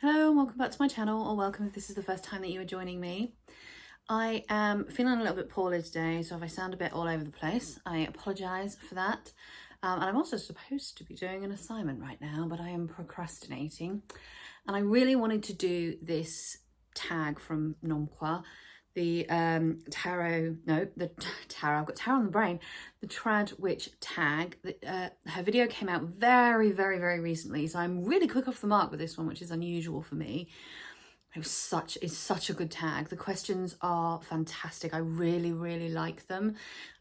Hello and welcome back to my channel, or welcome if this is the first time that you are joining me. I am feeling a little bit poorly today, so if I sound a bit all over the place, I apologise for that. And I'm also supposed to be doing an assignment right now, but I am procrastinating. And I really wanted to do this tag from Mnomquah, the tarot, I've got tarot on the brain, the Trad Witch tag. Her video came out very recently, so I'm really quick off the mark with this one, which is unusual for me. It's such a good tag. The questions are fantastic. I really like them.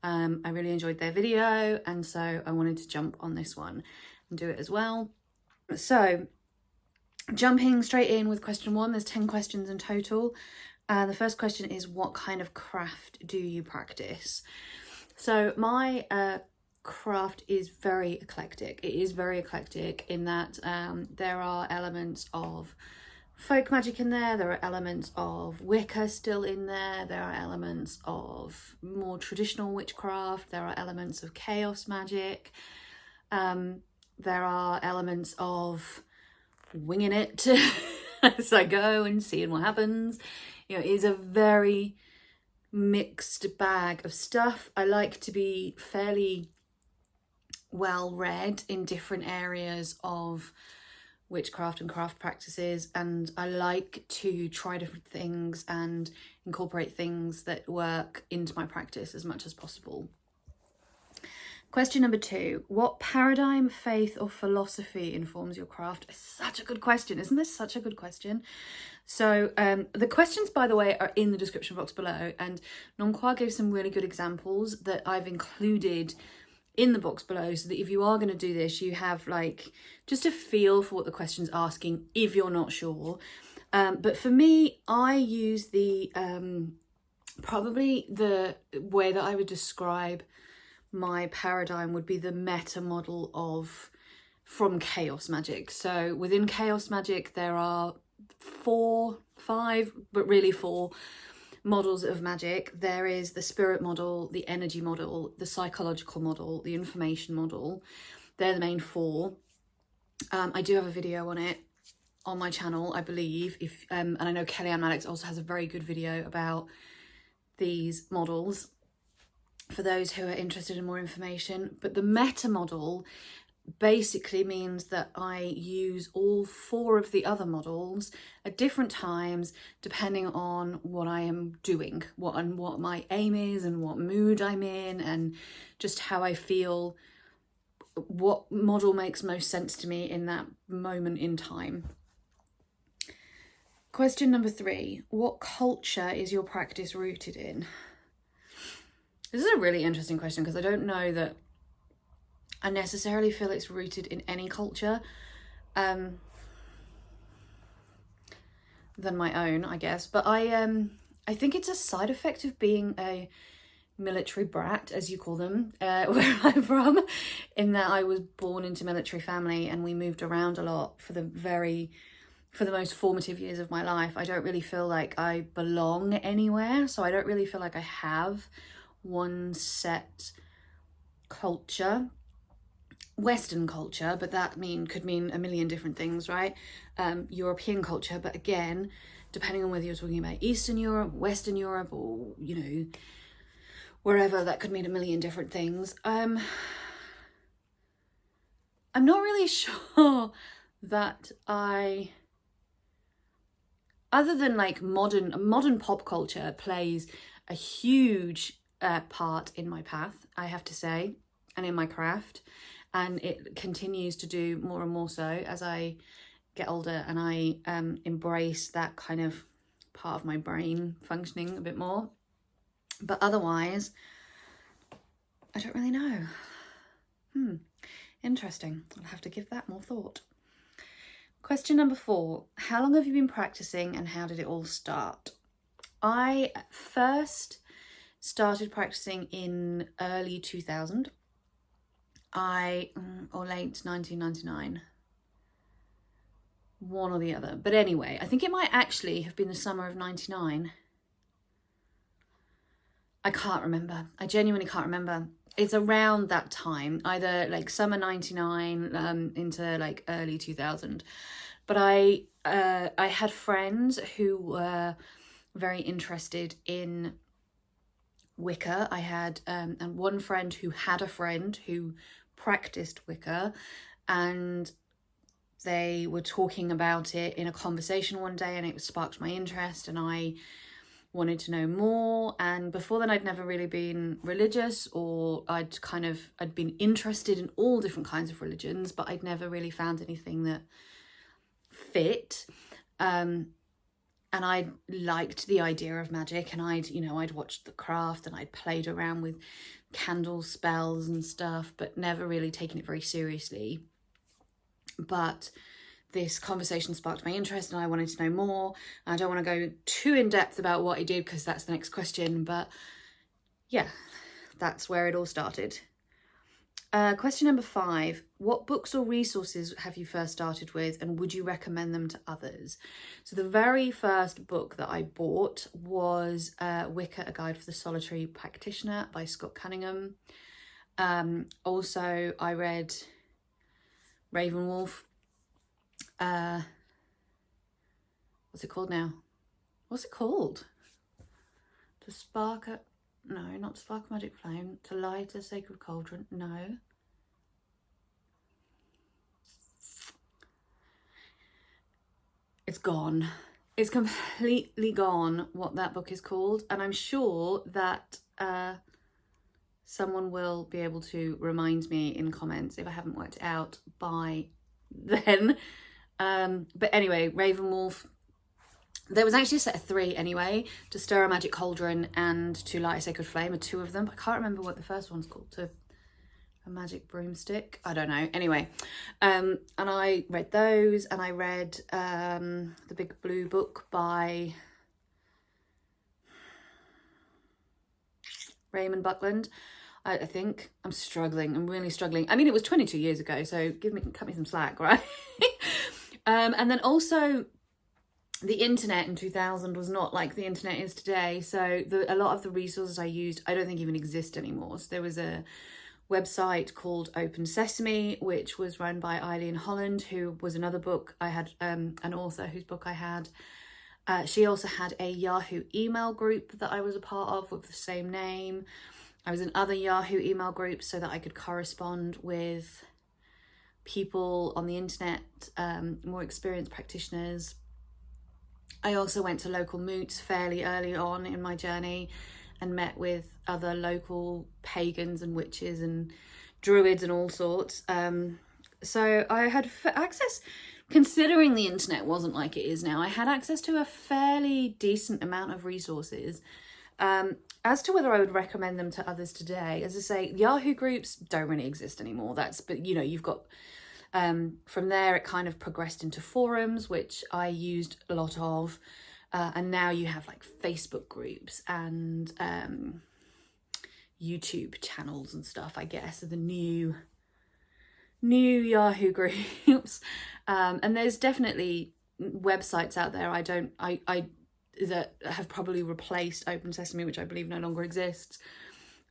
I really enjoyed their video, and so I wanted to jump on this one and do it as well. So jumping straight in with question one, there's 10 questions in total. The first question is, what kind of craft do you practice? So my craft is very eclectic. It is very eclectic in that there are elements of folk magic in there, there are elements of Wicca still in there, there are elements of more traditional witchcraft, there are elements of chaos magic, there are elements of winging it as I go and seeing what happens. You know, it is a very mixed bag of stuff. I like to be fairly well read in different areas of witchcraft and craft practices, and I like to try different things and incorporate things that work into my practice as much as possible. Question number 2, what paradigm, faith or philosophy informs your craft? It's such a good question. Isn't this such a good question? So the questions, by the way, are in the description box below, and Mnomquah gave some really good examples that I've included in the box below, so that if you are going to do this, you have like just a feel for what the question's asking if you're not sure. But for me, I use the probably the way that I would describe my paradigm would be the meta model from chaos magic. So within chaos magic there are 5 but really 4 models of magic. There is the spirit model, the energy model, the psychological model, the information model. They're the main 4. I do have a video on it on my channel, I believe, and I know Kellyanne Maddox also has a very good video about these models for those who are interested in more information. But the meta model basically means that I use all 4 of the other models at different times depending on what I am doing, what my aim is and what mood I'm in, and just how I feel, what model makes most sense to me in that moment in time. Question number 3, what culture is your practice rooted in? This is a really interesting question because I don't know that I necessarily feel it's rooted in any culture than my own, I guess. But I think it's a side effect of being a military brat, as you call them, where I'm from, in that I was born into a military family and we moved around a lot for the most formative years of my life. I don't really feel like I belong anywhere, so I don't really feel like I have one set culture. Western culture, but that could mean a million different things, right? European culture, but again, depending on whether you're talking about Eastern Europe, Western Europe, or, you know, wherever, that could mean a million different things. I'm not really sure that other than like modern pop culture plays a huge part in my path, I have to say, and in my craft. And it continues to do more and more so as I get older and I embrace that kind of part of my brain functioning a bit more. But otherwise, I don't really know. Interesting. I'll have to give that more thought. Question number 4, how long have you been practicing and how did it all start? I first started practicing in early 2000. Or late 1999, one or the other. But anyway, I think it might actually have been the summer of 99. I can't remember. I genuinely can't remember. It's around that time, either like summer 99 into like early 2000. But I had friends who were very interested in Wicca. I had and one friend who had a friend who practiced Wicca, and they were talking about it in a conversation one day, and it sparked my interest, and I wanted to know more. And before then I'd never really been religious, or I'd been interested in all different kinds of religions, but I'd never really found anything that fit. And I liked the idea of magic, and I'd watched The Craft, and I'd played around with candle spells and stuff, but never really taken it very seriously. But this conversation sparked my interest, and I wanted to know more. I don't want to go too in depth about what I did, because that's the next question, but yeah, that's where it all started. Question number 5, what books or resources have you first started with, and would you recommend them to others? So the very first book that I bought was Wicca, A Guide for the Solitary Practitioner by Scott Cunningham. Also, I read Ravenwolf. What's it called now? What's it called? To spark a... No, not to spark a magic flame. To light a sacred cauldron. No. It's gone. It's completely gone what that book is called. And I'm sure that someone will be able to remind me in comments if I haven't worked it out by then. But anyway, Ravenwolf. There was actually a set of 3 anyway. To Stir a Magic Cauldron and To Light a Sacred Flame are 2 of them. But I can't remember what the first one's called. To a Magic Broomstick. I don't know. Anyway, and I read those, and I read The Big Blue Book by Raymond Buckland. I think I'm struggling. I'm really struggling. I mean, it was 22 years ago, so cut me some slack, right? And then also, the internet in 2000 was not like the internet is today. So a lot of the resources I used, I don't think even exist anymore. So there was a website called Open Sesame, which was run by Eileen Holland, who was another book I had, an author whose book I had. She also had a Yahoo email group that I was a part of with the same name. I was in other Yahoo email groups so that I could correspond with people on the internet, more experienced practitioners. I also went to local moots fairly early on in my journey and met with other local pagans and witches and druids and all sorts. So I had access, considering the internet wasn't like it is now, I had access to a fairly decent amount of resources. As to whether I would recommend them to others today, as I say, Yahoo groups don't really exist anymore. But you've got, from there it kind of progressed into forums, which I used a lot of. And now you have like Facebook groups and YouTube channels and stuff, I guess, are the new Yahoo groups. And there's definitely websites out there that have probably replaced Open Sesame, which I believe no longer exists.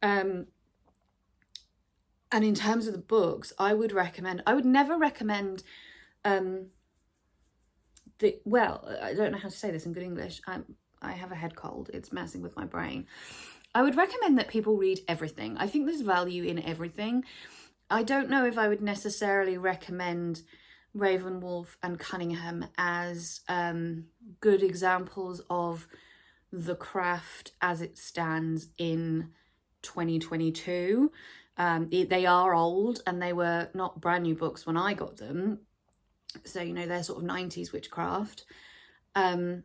And in terms of the books, I would never recommend, I don't know how to say this in good English. I have a head cold. It's messing with my brain. I would recommend that people read everything. I think there's value in everything. I don't know if I would necessarily recommend Ravenwolf and Cunningham as good examples of the craft as it stands in 2022. They are old, and they were not brand new books when I got them. So, they're sort of 90s witchcraft. And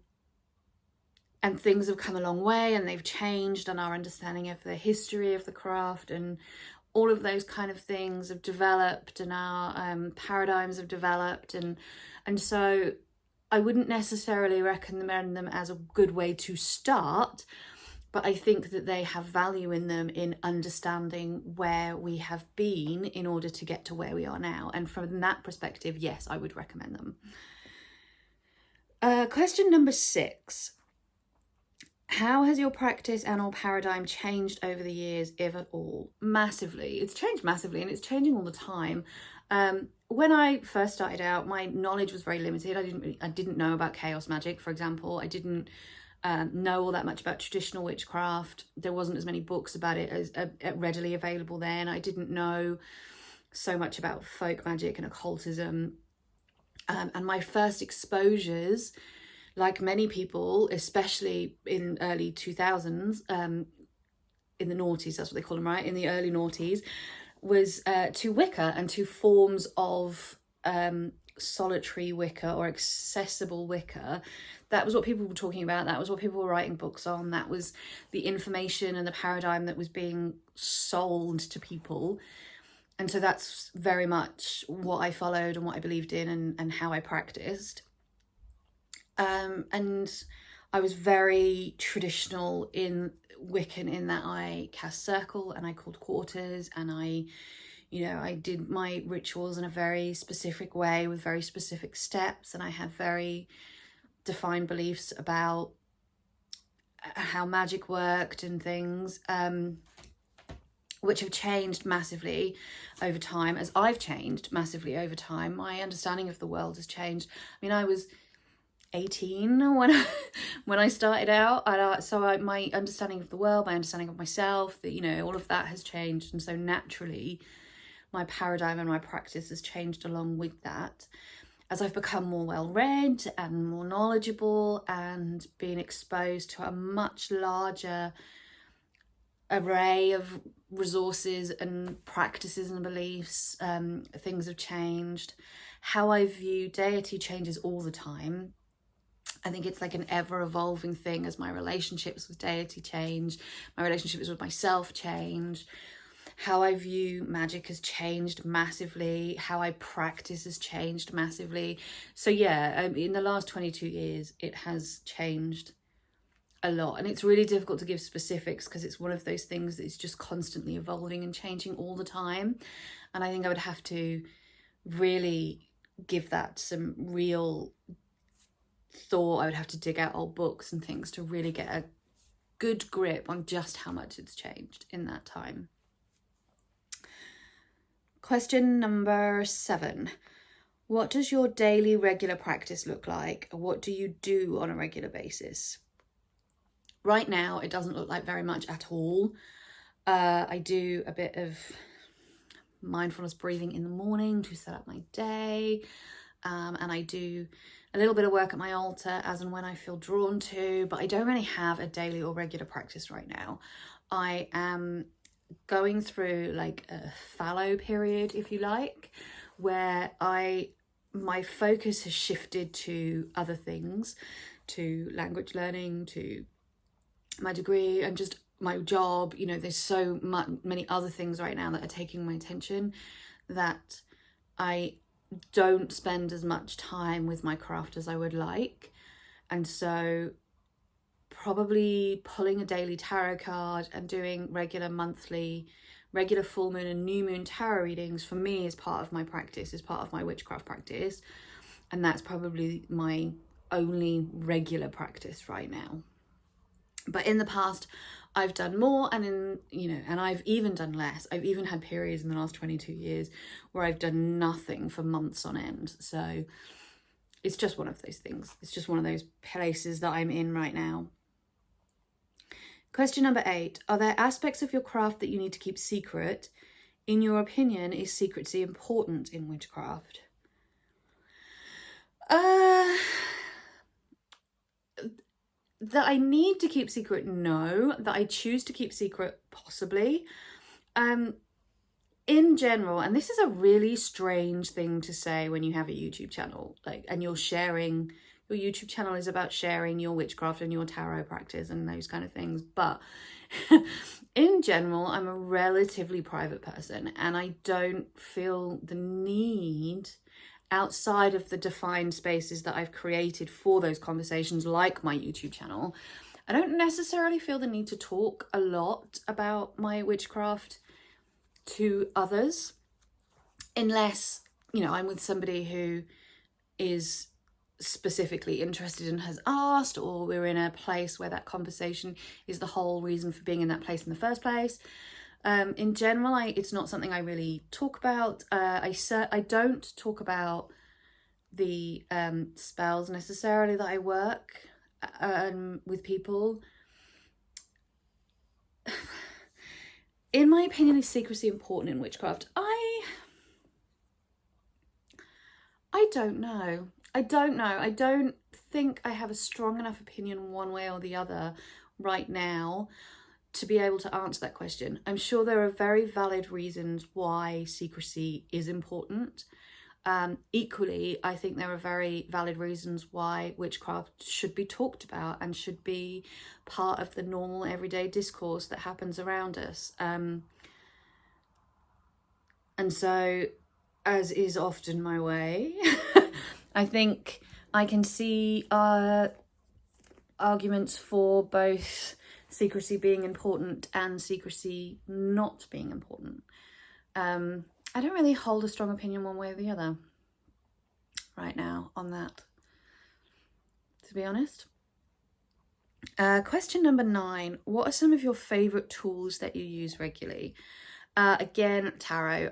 things have come a long way, and they've changed, and our understanding of the history of the craft and all of those kind of things have developed, and our paradigms have developed. And so I wouldn't necessarily recommend them as a good way to start, but I think that they have value in them in understanding where we have been in order to get to where we are now. And from that perspective, yes, I would recommend them. Question number 6. How has your practice and or paradigm changed over the years, if at all? Massively. It's changed massively, and it's changing all the time. When I first started out, my knowledge was very limited. I didn't know about chaos magic, for example. I didn't know all that much about traditional witchcraft. There wasn't as many books about it as readily available then. I didn't know so much about folk magic and occultism. And my first exposures, like many people, especially in early 2000s, in the noughties, that's what they call them, right? In the early noughties, was to Wicca and to forms of solitary Wicca or accessible Wicca. That was what people were talking about. That was what people were writing books on. That was the information and the paradigm that was being sold to people. And so that's very much what I followed and what I believed in and how I practiced. And I was very traditional in Wiccan in that I cast circle and I called quarters, and I did my rituals in a very specific way with very specific steps, and I had very defined beliefs about how magic worked and things, which have changed massively over time as I've changed massively over time. My understanding of the world has changed. I mean, I was 18 when I started out, and my understanding of the world, my understanding of myself, that all of that has changed, and so naturally my paradigm and my practice has changed along with that as I've become more well-read and more knowledgeable and been exposed to a much larger array of resources and practices and beliefs. Things have changed. How I view deity changes all the time. I think it's like an ever-evolving thing as my relationships with deity change, my relationships with myself change. How I view magic has changed massively. How I practice has changed massively. So yeah, in the last 22 years, it has changed a lot. And it's really difficult to give specifics because it's one of those things that is just constantly evolving and changing all the time. And I think I would have to really give that some real thought. I would have to dig out old books and things to really get a good grip on just how much it's changed in that time. Question number 7. What does your daily regular practice look like? What do you do on a regular basis? Right now, it doesn't look like very much at all. I do a bit of mindfulness breathing in the morning to set up my day. And I do a little bit of work at my altar as and when I feel drawn to, but I don't really have a daily or regular practice right now. I am going through like a fallow period, if you like, where my focus has shifted to other things, to language learning, to my degree and just my job. There's so many other things right now that are taking my attention that I don't spend as much time with my craft as I would like. And so probably pulling a daily tarot card and doing regular full moon and new moon tarot readings for me is part of my practice, is part of my witchcraft practice. And that's probably my only regular practice right now. But in the past, I've done more, and and I've even done less. I've even had periods in the last 22 years where I've done nothing for months on end. So it's just one of those things. It's just one of those places that I'm in right now. Question number 8. Are there aspects of your craft that you need to keep secret? In your opinion, is secrecy important in witchcraft? That I need to keep secret, no. That I choose to keep secret, possibly. In general, and this is a really strange thing to say when you have a YouTube channel, and you're sharing, your YouTube channel is about sharing your witchcraft and your tarot practice and those kind of things. But in general, I'm a relatively private person, and I don't feel the need outside of the defined spaces that I've created for those conversations, like my YouTube channel. I don't necessarily feel the need to talk a lot about my witchcraft to others, unless, I'm with somebody who is specifically interested and has asked, or we're in a place where that conversation is the whole reason for being in that place in the first place. In general, it's not something I really talk about. I don't talk about the spells necessarily that I work with people. In my opinion, is secrecy important in witchcraft? I don't know. I don't think I have a strong enough opinion one way or the other right now to be able to answer that question. I'm sure there are very valid reasons why secrecy is important. Equally, I think there are very valid reasons why witchcraft should be talked about and should be part of the normal everyday discourse that happens around us. And so, as is often my way, I think I can see arguments for both secrecy being important and secrecy not being important. I don't really hold a strong opinion one way or the other right now on that, to be honest. Question number 9. What are some of your favourite tools that you use regularly? Again, tarot.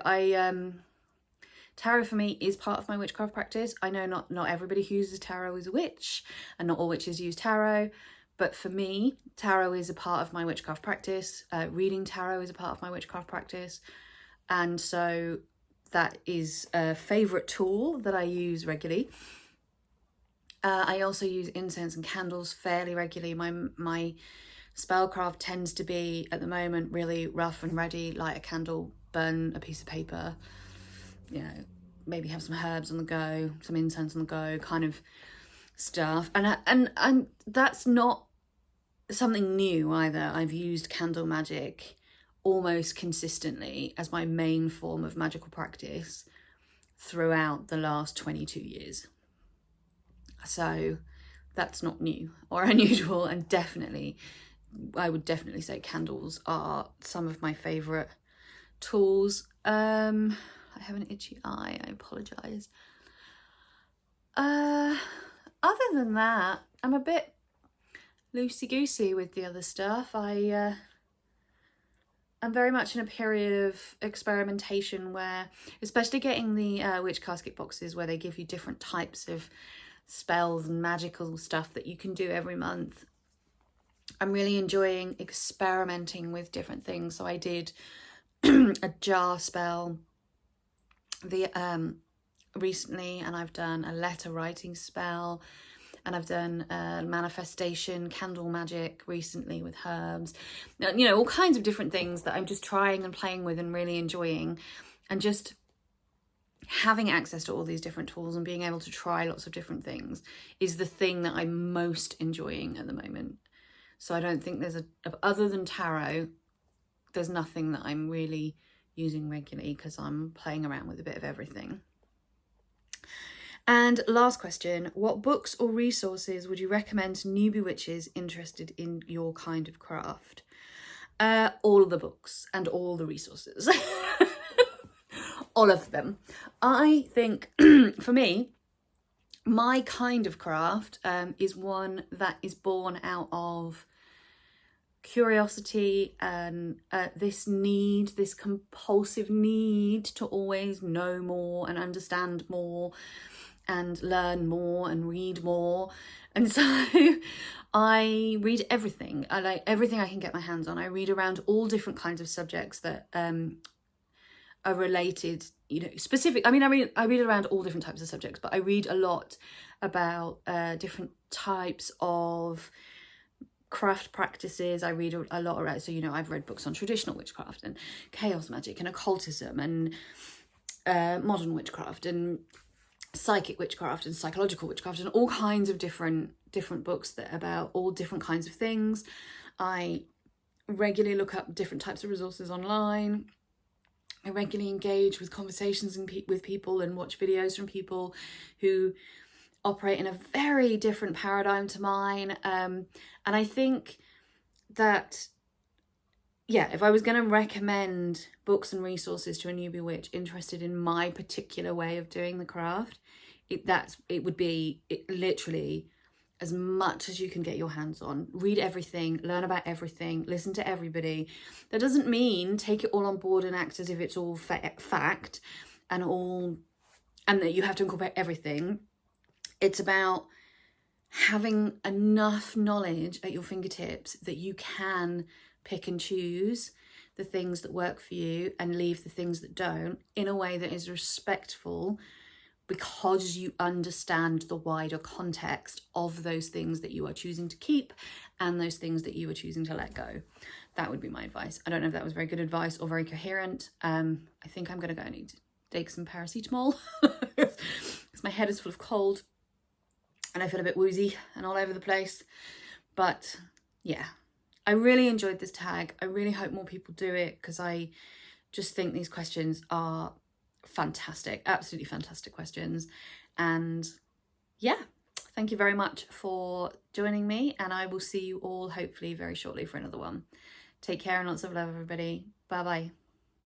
Tarot for me is part of my witchcraft practice. I know not everybody who uses tarot is a witch, and not all witches use tarot. But for me, tarot is a part of my witchcraft practice. Reading tarot is a part of my witchcraft practice. And so that is a favourite tool that I use regularly. I also use incense and candles fairly regularly. My spellcraft tends to be, at the moment, really rough and ready. Light a candle, burn a piece of paper, you know, maybe have some herbs on the go, some incense on the go, kind of stuff. And that's not something new either. I've used candle magic almost consistently as my main form of magical practice throughout the last 22 years. So that's not new or unusual, and definitely, I would definitely say candles are some of my favourite tools. I have an itchy eye, I apologise. Other than that, I'm a bit loosey-goosey with the other stuff. I'm very much in a period of experimentation where, especially getting the witch casket boxes where they give you different types of spells and magical stuff that you can do every month. I'm really enjoying experimenting with different things. So I did a jar spell recently, and I've done a letter writing spell, and I've done manifestation candle magic recently with herbs. You know, all kinds of different things that I'm just trying and playing with and really enjoying, and just having access to all these different tools and being able to try lots of different things is the thing that I'm most enjoying at the moment. So I don't think there's other than tarot, there's nothing that I'm really using regularly, because I'm playing around with a bit of everything. And last question, what books or resources would you recommend to newbie witches interested in your kind of craft? All of the books and all the resources. All of them. I think, for me, my kind of craft is one that is born out of curiosity and this compulsive need to always know more and understand more and learn more and read more. And so I read everything. I like everything I can get my hands on. I read around all different kinds of subjects that are related, you know, specific. I mean, I read around all different types of subjects, but I read a lot about different types of craft practices. I read a lot around, so, you know, I've read books on traditional witchcraft and chaos magic and occultism and modern witchcraft and psychic witchcraft and psychological witchcraft and all kinds of different books that about all different kinds of things. I regularly look up different types of resources online. I regularly engage with conversations with people and watch videos from people who operate in a very different paradigm to mine. And I think that, yeah, if I was going to recommend books and resources to a newbie witch interested in my particular way of doing the craft, it would be literally as much as you can get your hands on. Read everything, learn about everything, listen to everybody. That doesn't mean take it all on board and act as if it's all fact and that you have to incorporate everything. It's about having enough knowledge at your fingertips that you can pick and choose the things that work for you and leave the things that don't, in a way that is respectful, because you understand the wider context of those things that you are choosing to keep and those things that you are choosing to let go. That would be my advice. I don't know if that was very good advice or very coherent. I think I'm going to go need to take some paracetamol because my head is full of cold and I feel a bit woozy and all over the place. But yeah, I really enjoyed this tag. I really hope more people do it, because I just think these questions are fantastic, absolutely fantastic questions. And yeah, thank you very much for joining me, and I will see you all hopefully very shortly for another one. Take care and lots of love, everybody. Bye bye.